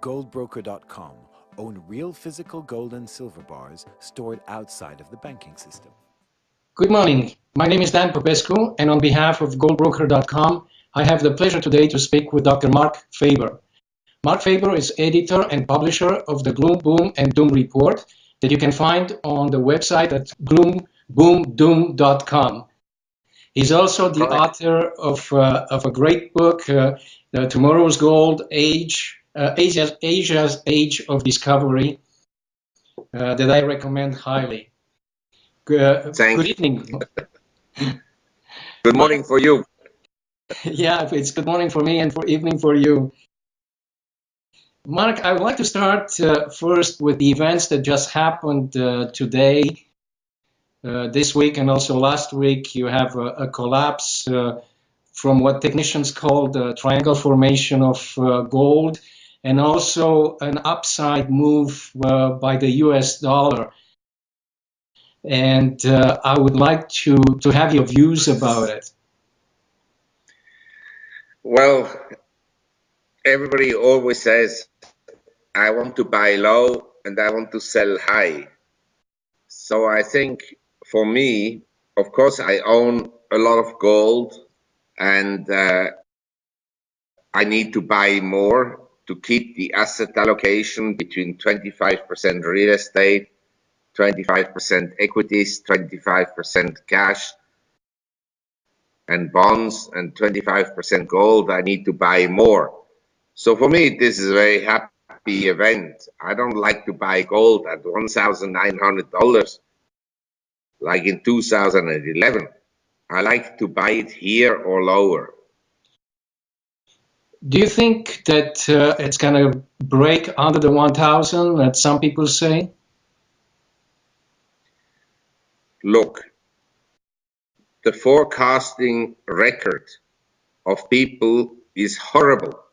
goldbroker.com own real physical gold and silver bars stored outside of the banking system. Good morning. My name is Dan Popescu, and on behalf of goldbroker.com, I have the pleasure today to speak with Dr. Marc Faber. Marc Faber is editor and publisher of the Gloom, Boom, and Doom report that you can find on the website at gloomboomdoom.com. He's also the author of a great book, Tomorrow's Gold, Asia's Age of Discovery, that I recommend highly. Good evening. Good morning for you. Yeah, it's good morning for me and for evening for you. Marc, I would like to start first with the events that just happened today, this week, and also last week. You have a collapse from what technicians call the triangle formation of gold, and also an upside move by the US dollar. And I would like to have your views about it. Well, everybody always says, I want to buy low and I want to sell high. So I think for me, of course, I own a lot of gold and I need to buy more to keep the asset allocation between 25% real estate, 25% equities, 25% cash and bonds, and 25% gold. I need to buy more. So for me, this is a very happy event. I don't like to buy gold at $1,900 like in 2011. I like to buy it here or lower. Do you think that it's going to break under the 1,000, that some people say? Look, the forecasting record of people is horrible.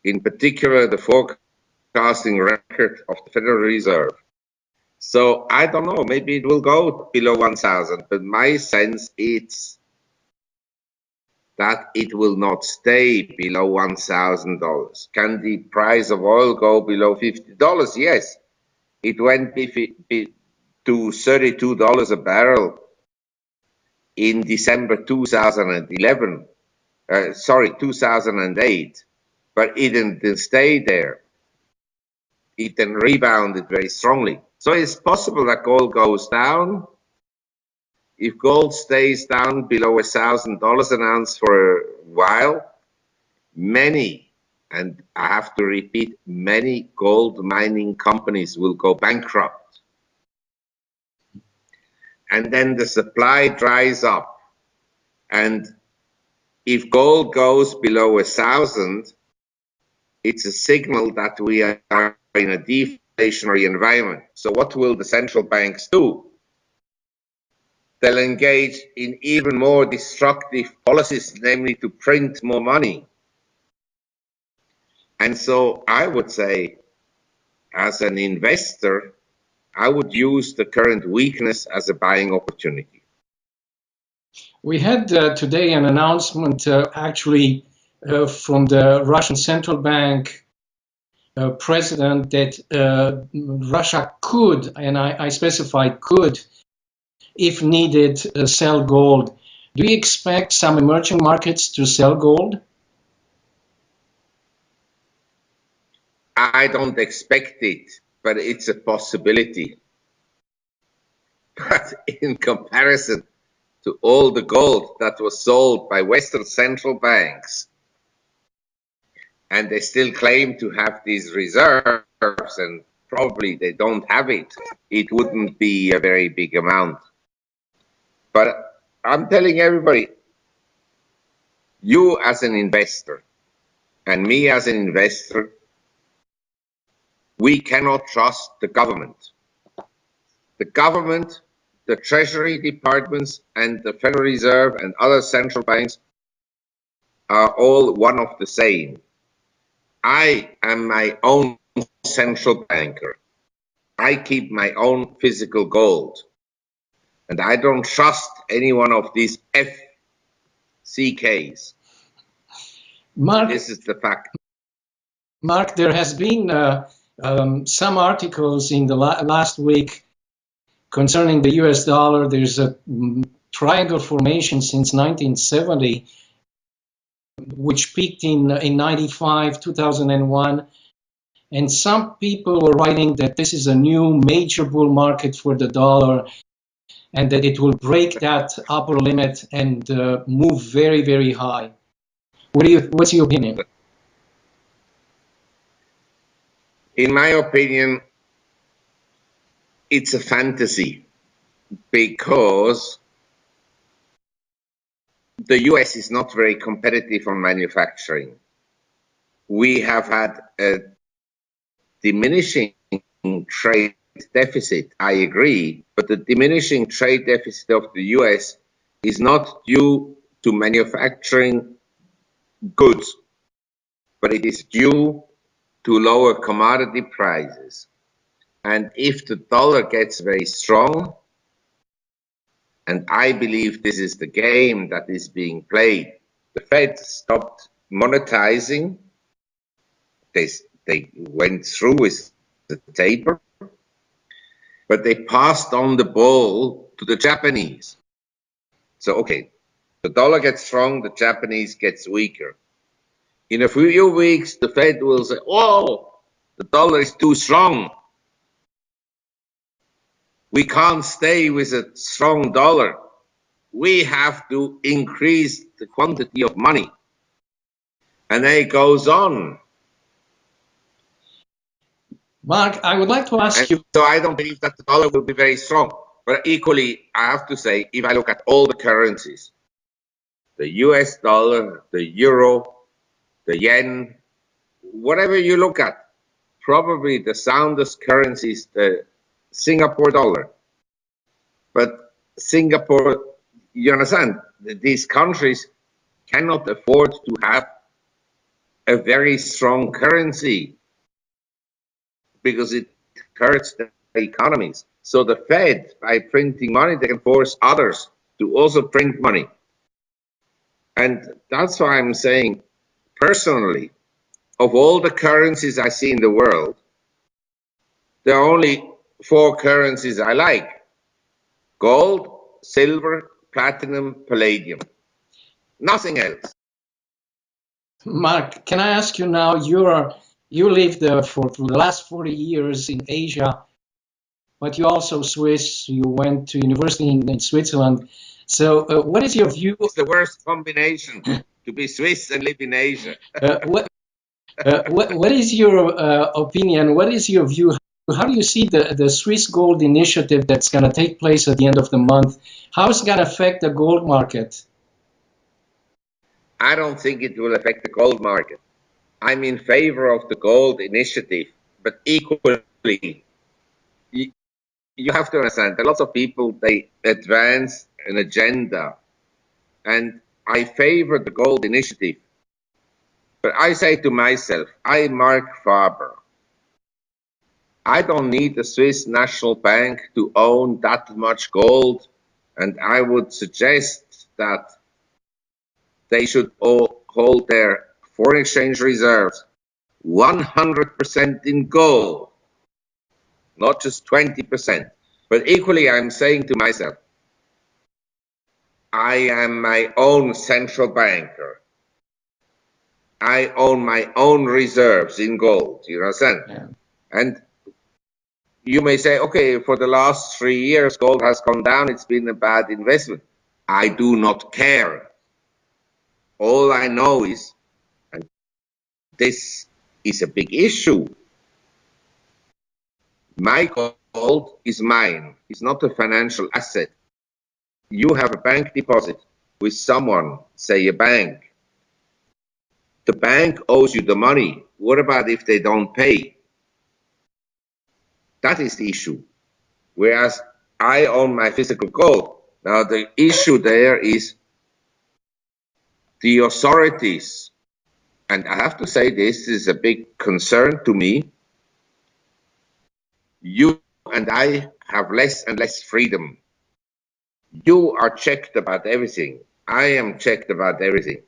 In particular, the forecasting record of the Federal Reserve. So I don't know, maybe it will go below 1,000, but my sense is that it will not stay below $1,000. Can the price of oil go below $50? Yes. It went to $32 a barrel in December 2011, 2008, but it didn't stay there. It then rebounded very strongly. So it's possible that gold goes down. If gold stays down below $1,000 an ounce for a while, many, and I have to repeat, many gold mining companies will go bankrupt. And then the supply dries up. And if gold goes below 1,000, it's a signal that we are in a deflationary environment. So what will the central banks do? They'll engage in even more destructive policies, namely to print more money. And so I would say, as an investor, I would use the current weakness as a buying opportunity. We had today an announcement actually from the Russian central bank president that Russia could, and I specified could, if needed, sell gold. Do you expect some emerging markets to sell gold? I don't expect it, but it's a possibility. But in comparison to all the gold that was sold by Western central banks, and they still claim to have these reserves, and probably they don't have it, it wouldn't be a very big amount. But I'm telling everybody, you as an investor and me as an investor, we cannot trust the government. The government, the Treasury departments, and the Federal Reserve and other central banks are all one of the same. I am my own central banker. I keep my own physical gold. And I don't trust any one of these FCKs. Marc, this is the fact. Mark, there has been some articles in the last week concerning the US dollar. There's a triangle formation since 1970, which peaked in 95, 2001. And some people were writing that this is a new major bull market for the dollar and that it will break that upper limit and move very, very high. What's your opinion? In my opinion, it's a fantasy because the US is not very competitive on manufacturing. We have had a diminishing trade deficit, I agree, but the diminishing trade deficit of the US is not due to manufacturing goods, but it is due to lower commodity prices. And if the dollar gets very strong, and I believe this is the game that is being played, the Fed stopped monetizing. They went through with the taper, but they passed on the ball to the Japanese. So, okay, the dollar gets strong, the Japanese gets weaker. In a few weeks, the Fed will say, oh, the dollar is too strong. We can't stay with a strong dollar. We have to increase the quantity of money. And then it goes on. Mark, I would like to ask you. So I don't believe that the dollar will be very strong. But equally, I have to say, if I look at all the currencies, the US dollar, the euro, the yen, whatever you look at, probably the soundest currency is the Singapore dollar. But Singapore, you understand, these countries cannot afford to have a very strong currency because it hurts their economies. So the Fed, by printing money, they can force others to also print money. And that's why I'm saying, personally, of all the currencies I see in the world, there are only 4 currencies I like: gold, silver, platinum, palladium. Nothing else. Mark, can I ask you now, you lived for the last 40 years in Asia, but you're also Swiss, you went to university in Switzerland. So what is your view? It's the worst combination, to be Swiss and live in Asia. What is your opinion? What is your view? How do you see the Swiss gold initiative that's going to take place at the end of the month? How is it going to affect the gold market? I don't think it will affect the gold market. I'm in favor of the gold initiative, but equally, you have to understand that lots of people, they advance an agenda, and I favor the gold initiative. But I say to myself, I'm Marc Faber. I don't need the Swiss National Bank to own that much gold, and I would suggest that they should all hold their foreign exchange reserves 100% in gold, not just 20%. But equally, I'm saying to myself, I am my own central banker. I own my own reserves in gold, you understand? Yeah. And you may say, okay, for the last 3 years, gold has gone down. It's been a bad investment. I do not care. All I know is, and this is a big issue, my gold is mine. It's not a financial asset. You have a bank deposit with someone, say a bank. The bank owes you the money. What about if they don't pay? That is the issue. Whereas I own my physical gold. Now the issue there is the authorities, and I have to say this is a big concern to me. You and I have less and less freedom. You are checked about everything. I am checked about everything.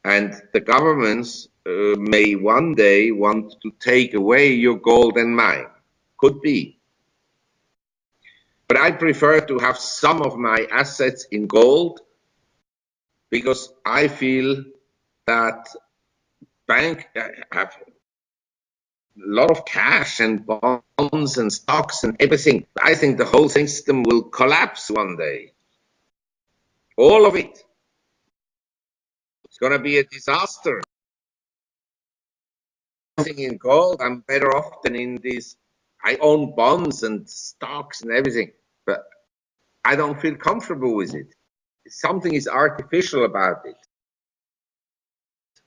And the governments may one day want to take away your gold and mine. Could be. But I prefer to have some of my assets in gold because I feel that banks have a lot of cash and bonds and stocks and everything. I think the whole system will collapse one day. All of it. It's going to be a disaster. In gold, I'm better off than in these. I own bonds and stocks and everything, but I don't feel comfortable with it. Something is artificial about it.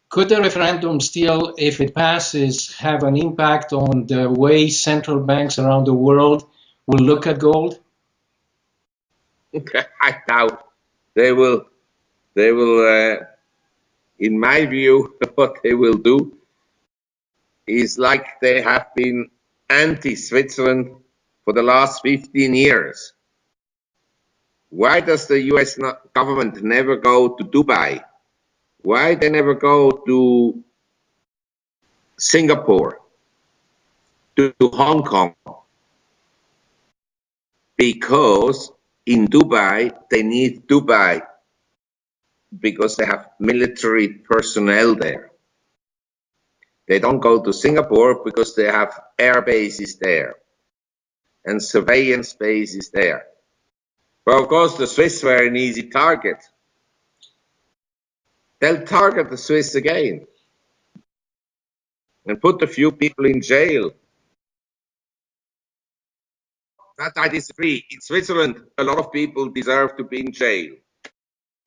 Could the referendum still, if it passes, have an impact on the way central banks around the world will look at gold? I doubt they will. They will, in my view, what they will do is like they have been anti-Switzerland for the last 15 years. Why does the US government never go to Dubai? Why they never go to Singapore, to Hong Kong? Because in Dubai, they need Dubai because they have military personnel there. They don't go to Singapore because they have air bases there and surveillance bases there. Well, of course, the Swiss were an easy target. They'll target the Swiss again and put a few people in jail. That I disagree. In Switzerland, a lot of people deserve to be in jail.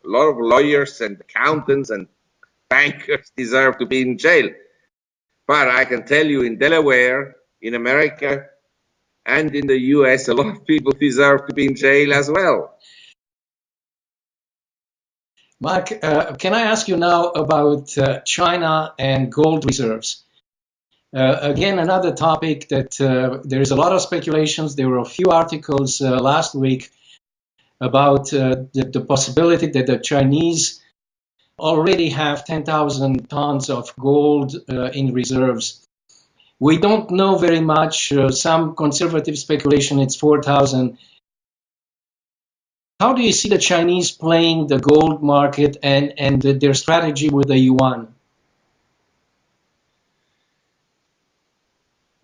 A lot of lawyers and accountants and bankers deserve to be in jail. But I can tell you in Delaware, in America, and in the US, a lot of people deserve to be in jail as well. Mark, can I ask you now about China and gold reserves? Again, another topic that there is a lot of speculations. There were a few articles last week about the possibility that the Chinese already have 10,000 tons of gold in reserves. We don't know very much. Some conservative speculation, it's 4,000. How do you see the Chinese playing the gold market and their strategy with the yuan?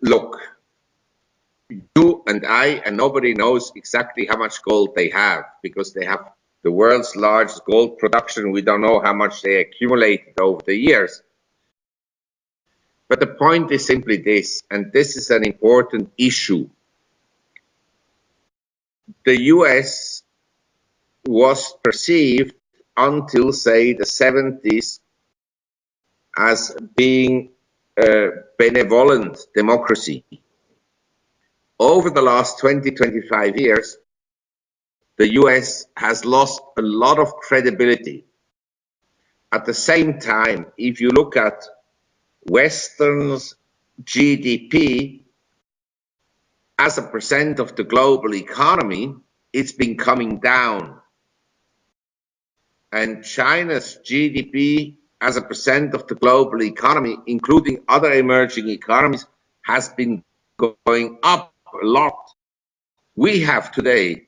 Look, you and I and nobody knows exactly how much gold they have because they have the world's largest gold production. We don't know how much they accumulated over the years. But the point is simply this, and this is an important issue. The US was perceived until, say, the 70s as being a benevolent democracy. Over the last 20-25 years, the US has lost a lot of credibility. At the same time, if you look at Western's GDP as a percent of the global economy, it's been coming down. And China's GDP as a percent of the global economy, including other emerging economies, has been going up a lot. We have today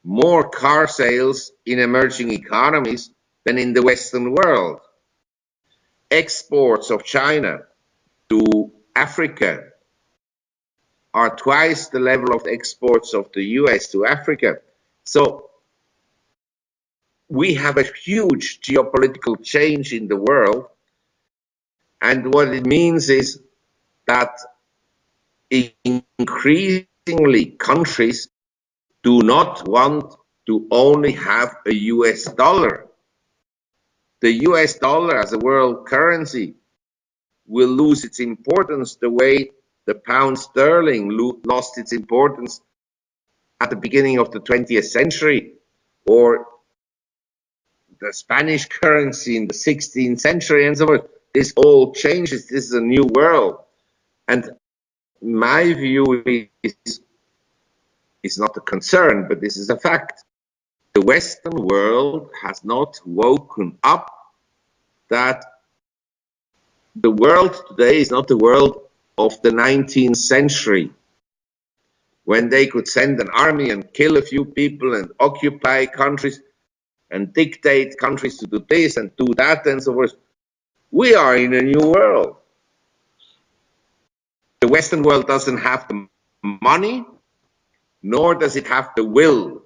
more car sales in emerging economies than in the Western world. Exports of China to Africa are twice the level of exports of the US to Africa. So we have a huge geopolitical change in the world. And what it means is that increasingly countries do not want to only have a US dollar. The US dollar as a world currency will lose its importance the way the pound sterling lost its importance at the beginning of the 20th century, or the Spanish currency in the 16th century and so forth. This all changes. This is a new world. And my view is not a concern, but this is a fact. The Western world has not woken up that The world today is not the world of the 19th century, when they could send an army and kill a few people and occupy countries and dictate countries to do this and do that and so forth. We are in a new world. The Western world doesn't have the money, nor does it have the will.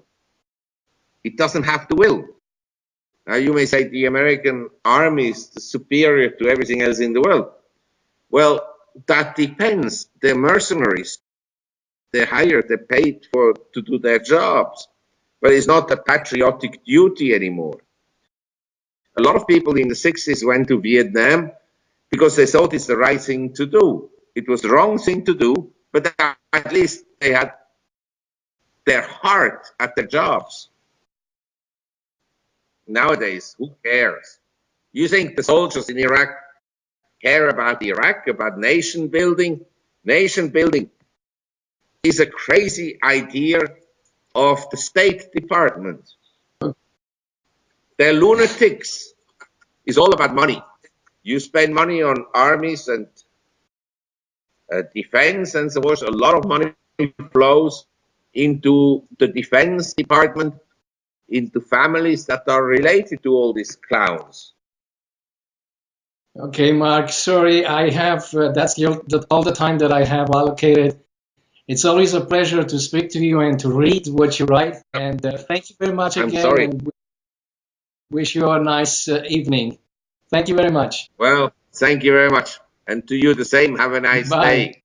It doesn't have the will. Now you may say the American army is superior to everything else in the world. Well, that depends. They're mercenaries. They're hired, they're paid to do their jobs. But it's not a patriotic duty anymore. A lot of people in the 60s went to Vietnam because they thought it's the right thing to do. It was the wrong thing to do, but at least they had their heart at their jobs. Nowadays, who cares? You think the soldiers in Iraq care about Iraq, about nation building? Nation building is a crazy idea of the State Department. They're lunatics. It's all about money. You spend money on armies and defense and so forth. A lot of money flows into the Defense Department, into families that are related to all these clowns. Okay, Mark, sorry, I have, that's all the time that I have allocated. It's always a pleasure to speak to you and to read what you write. And thank you very much again. I'm sorry. And wish you a nice evening. Thank you very much. Well, thank you very much. And to you the same. Have a nice Bye. day.